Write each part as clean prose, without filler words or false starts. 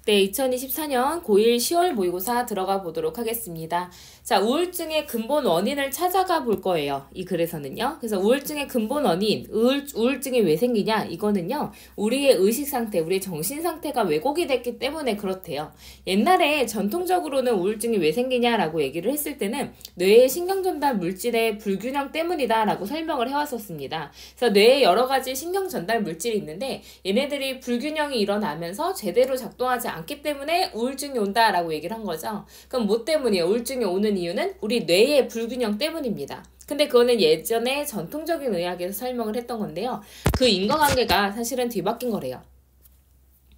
네, 2024년 고1 10월 모의고사 들어가 보도록 하겠습니다. 자, 우울증의 근본 원인을 찾아가 볼 거예요. 이 글에서는요. 그래서 우울증의 근본 원인, 우울증이 왜 생기냐? 이거는요, 우리의 의식 상태, 우리의 정신 상태가 왜곡이 됐기 때문에 그렇대요. 옛날에 전통적으로는 우울증이 왜 생기냐라고 얘기를 했을 때는 뇌의 신경전달 물질의 불균형 때문이다라고 설명을 해왔었습니다. 그래서 뇌에 여러 가지 신경전달 물질이 있는데 얘네들이 불균형이 일어나면서 제대로 작동하지 않기 때문에 우울증이 온다라고 얘기를 한 거죠. 그럼 뭐 때문이에요? 우울증이 오는 이유는 우리 뇌의 불균형 때문입니다. 근데 그거는 예전에 전통적인 의학에서 설명을 했던 건데요. 그 인과관계가 사실은 뒤바뀐 거래요.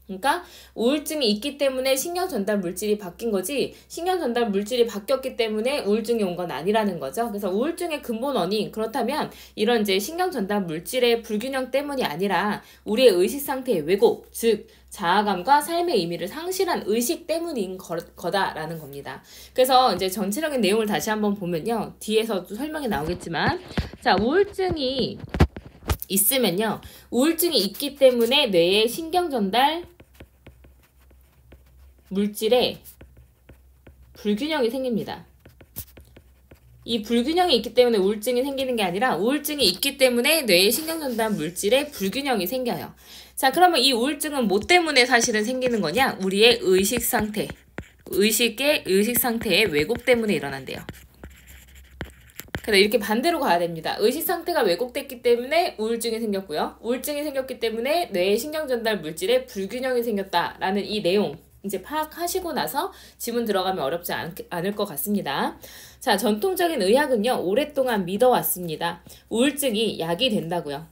그러니까 우울증이 있기 때문에 신경전달 물질이 바뀐 거지 신경전달 물질이 바뀌었기 때문에 우울증이 온 건 아니라는 거죠. 그래서 우울증의 근본 원인 그렇다면 이런 이제 신경전달 물질의 불균형 때문이 아니라 우리의 의식 상태의 왜곡, 즉 자아감과 삶의 의미를 상실한 의식 때문인 거다라는 겁니다. 그래서 이제 전체적인 내용을 다시 한번 보면요. 뒤에서도 설명이 나오겠지만 자, 우울증이 있으면요. 우울증이 있기 때문에 뇌의 신경전달 물질에 불균형이 생깁니다. 이 불균형이 있기 때문에 우울증이 생기는 게 아니라 우울증이 있기 때문에 뇌의 신경전달 물질에 불균형이 생겨요. 자, 그러면 이 우울증은 뭐 때문에 사실은 생기는 거냐? 우리의 의식 상태, 의식 상태의 왜곡 때문에 일어난대요. 그래서 이렇게 반대로 가야 됩니다. 의식 상태가 왜곡됐기 때문에 우울증이 생겼고요. 우울증이 생겼기 때문에 뇌의 신경전달 물질에 불균형이 생겼다라는 이 내용 이제 파악하시고 나서 지문 들어가면 어렵지 않을 것 같습니다. 자, 전통적인 의학은요. 오랫동안 믿어왔습니다. 우울증이 약이 된다고요.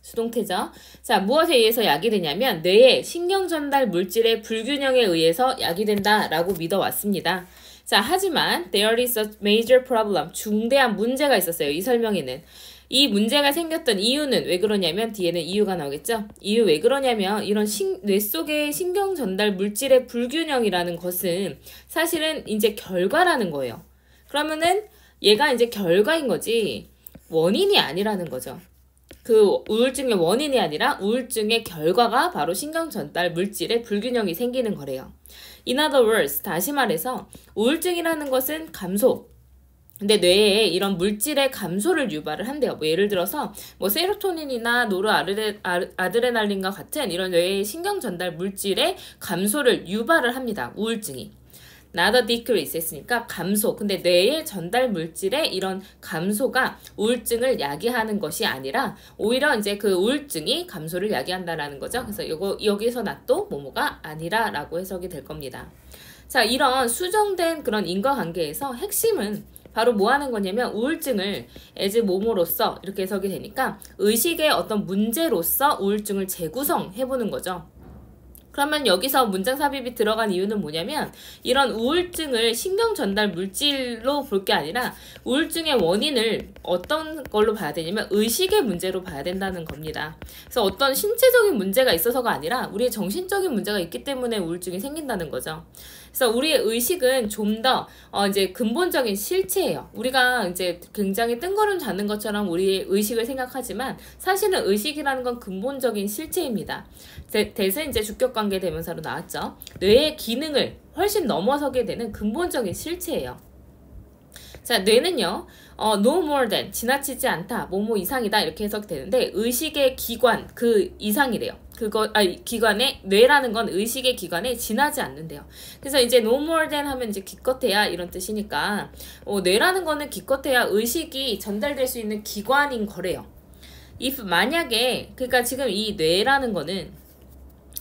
수동태죠. 자, 무엇에 의해서 약이 되냐면 뇌의 신경전달 물질의 불균형에 의해서 약이 된다라고 믿어왔습니다. 자, 하지만 there is a major problem. 중대한 문제가 있었어요. 이 설명에는. 이 문제가 생겼던 이유는 왜 그러냐면 뒤에는 이유가 나오겠죠? 이유 왜 그러냐면 이런 뇌 속의 신경 전달 물질의 불균형이라는 것은 사실은 이제 결과라는 거예요. 그러면은 얘가 이제 결과인 거지 원인이 아니라는 거죠. 그 우울증의 원인이 아니라 우울증의 결과가 바로 신경 전달 물질의 불균형이 생기는 거래요. In other words, 다시 말해서 우울증이라는 것은 감소. 근데 뇌에 이런 물질의 감소를 유발을 한대요. 뭐 예를 들어서 뭐 세로토닌이나 노르아드레날린과 같은 이런 뇌의 신경 전달 물질의 감소를 유발을 합니다. 우울증이. not a decrease 했으니까 감소. 근데 뇌의 전달 물질의 이런 감소가 우울증을 야기하는 것이 아니라 오히려 이제 그 우울증이 감소를 야기한다라는 거죠. 그래서 여기서 나또 뭐뭐가 아니라라고 해석이 될 겁니다. 자, 이런 수정된 그런 인과관계에서 핵심은 바로 뭐 하는 거냐면 우울증을 as 뭐뭐로서 이렇게 해석이 되니까 의식의 어떤 문제로서 우울증을 재구성해보는 거죠. 그러면 여기서 문장 삽입이 들어간 이유는 뭐냐면 이런 우울증을 신경 전달 물질로 볼 게 아니라 우울증의 원인을 어떤 걸로 봐야 되냐면 의식의 문제로 봐야 된다는 겁니다. 그래서 어떤 신체적인 문제가 있어서가 아니라 우리의 정신적인 문제가 있기 때문에 우울증이 생긴다는 거죠. 그래서 우리의 의식은 좀 더 이제 근본적인 실체예요. 우리가 이제 굉장히 뜬구름 잡는 것처럼 우리의 의식을 생각하지만 사실은 의식이라는 건 근본적인 실체입니다. 대세 이제 주격관계 대명사로 나왔죠. 뇌의 기능을 훨씬 넘어서게 되는 근본적인 실체예요. 자, 뇌는요, no more than, 지나치지 않다, 뭐뭐 이상이다, 이렇게 해석되는데, 의식의 기관, 그 이상이래요. 기관에, 뇌라는 건 의식의 기관에 지나지 않는데요. 그래서 이제 no more than 하면 이제 기껏해야 이런 뜻이니까, 뇌라는 거는 기껏해야 의식이 전달될 수 있는 기관인 거래요. if 만약에, 그러니까 지금 이 뇌라는 거는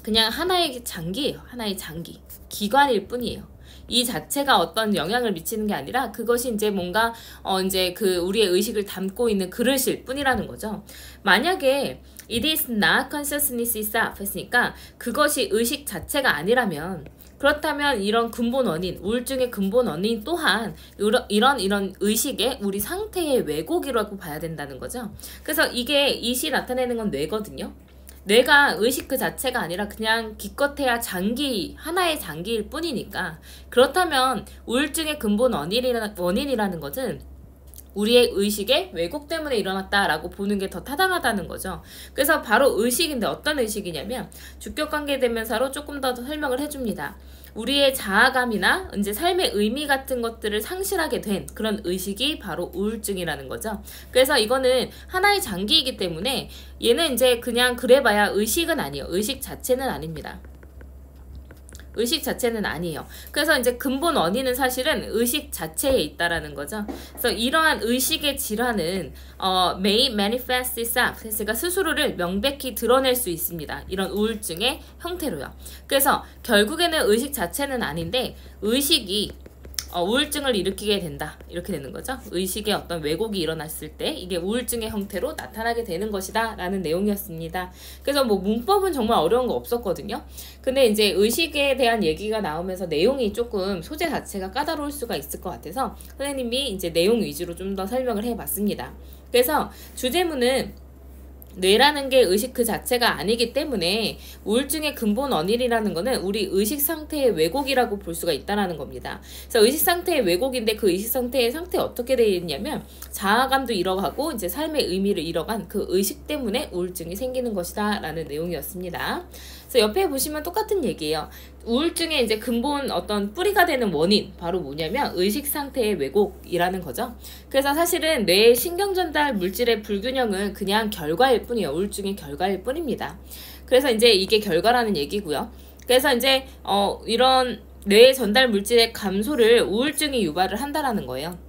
그냥 하나의 장기예요. 하나의 장기. 기관일 뿐이에요. 이 자체가 어떤 영향을 미치는 게 아니라 그것이 이제 뭔가 이제 그 우리의 의식을 담고 있는 그릇일 뿐이라는 거죠. 만약에 it is not consciousness itself 했으니까 그것이 의식 자체가 아니라면 그렇다면 이런 근본 원인, 우울증의 근본 원인 또한 이런 의식의 우리 상태의 왜곡이라고 봐야 된다는 거죠. 그래서 이게 it이 나타내는 건 뇌거든요. 뇌가 의식 그 자체가 아니라 그냥 기껏해야 하나의 장기일 뿐이니까 그렇다면 우울증의 근본 원인이라는 것은 우리의 의식의 왜곡 때문에 일어났다라고 보는 게 더 타당하다는 거죠. 그래서 바로 의식인데 어떤 의식이냐면 주격관계대명사로 조금 더 설명을 해줍니다. 우리의 자아감이나 이제 삶의 의미 같은 것들을 상실하게 된 그런 의식이 바로 우울증이라는 거죠. 그래서 이거는 하나의 장기이기 때문에 얘는 이제 그냥 그래봐야 의식은 아니에요. 의식 자체는 아닙니다. 의식 자체는 아니에요. 그래서 이제 근본 원인은 사실은 의식 자체에 있다라는 거죠. 그래서 이러한 의식의 질환은 may manifest itself, 그러니까 스스로를 명백히 드러낼 수 있습니다. 이런 우울증의 형태로요. 그래서 결국에는 의식 자체는 아닌데 의식이 우울증을 일으키게 된다. 이렇게 되는 거죠. 의식의 어떤 왜곡이 일어났을 때 이게 우울증의 형태로 나타나게 되는 것이다 라는 내용이었습니다. 그래서 뭐 문법은 정말 어려운 거 없었거든요. 근데 이제 의식에 대한 얘기가 나오면서 내용이 조금 소재 자체가 까다로울 수가 있을 것 같아서 선생님이 이제 내용 위주로 좀 더 설명을 해봤습니다. 그래서 주제문은 뇌라는 게 의식 그 자체가 아니기 때문에 우울증의 근본 원인이라는 거는 우리 의식 상태의 왜곡이라고 볼 수가 있다는 겁니다. 그래서 의식 상태의 왜곡인데 그 의식 상태의 상태 어떻게 되어 있냐면 자아감도 잃어가고 이제 삶의 의미를 잃어간 그 의식 때문에 우울증이 생기는 것이다 라는 내용이었습니다. 그래서 옆에 보시면 똑같은 얘기예요. 우울증의 이제 근본 어떤 뿌리가 되는 원인 바로 뭐냐면 의식 상태의 왜곡이라는 거죠. 그래서 사실은 뇌의 신경전달 물질의 불균형은 그냥 결과일 뿐이에요. 우울증의 결과일 뿐입니다. 그래서 이제 이게 결과라는 얘기고요. 그래서 이제 이런 뇌의 전달 물질의 감소를 우울증이 유발을 한다라는 거예요.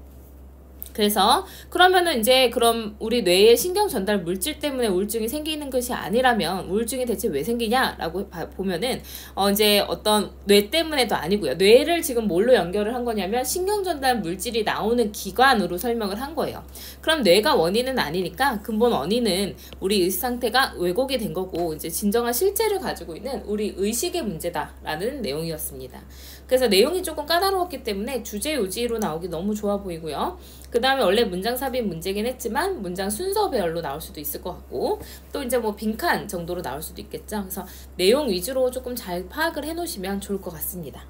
그래서 그러면은 이제 그럼 우리 뇌의 신경 전달 물질 때문에 우울증이 생기는 것이 아니라면 우울증이 대체 왜 생기냐라고 보면은 이제 어떤 뇌 때문에도 아니고요. 뇌를 지금 뭘로 연결을 한 거냐면 신경 전달 물질이 나오는 기관으로 설명을 한 거예요. 그럼 뇌가 원인은 아니니까 근본 원인은 우리 의식 상태가 왜곡이 된 거고 이제 진정한 실제를 가지고 있는 우리 의식의 문제다라는 내용이었습니다. 그래서 내용이 조금 까다로웠기 때문에 주제 요지로 나오기 너무 좋아 보이고요. 그 다음에 원래 문장 삽입 문제긴 했지만 문장 순서별로 나올 수도 있을 것 같고 또 이제 뭐 빈칸 정도로 나올 수도 있겠죠. 그래서 내용 위주로 조금 잘 파악을 해 놓으시면 좋을 것 같습니다.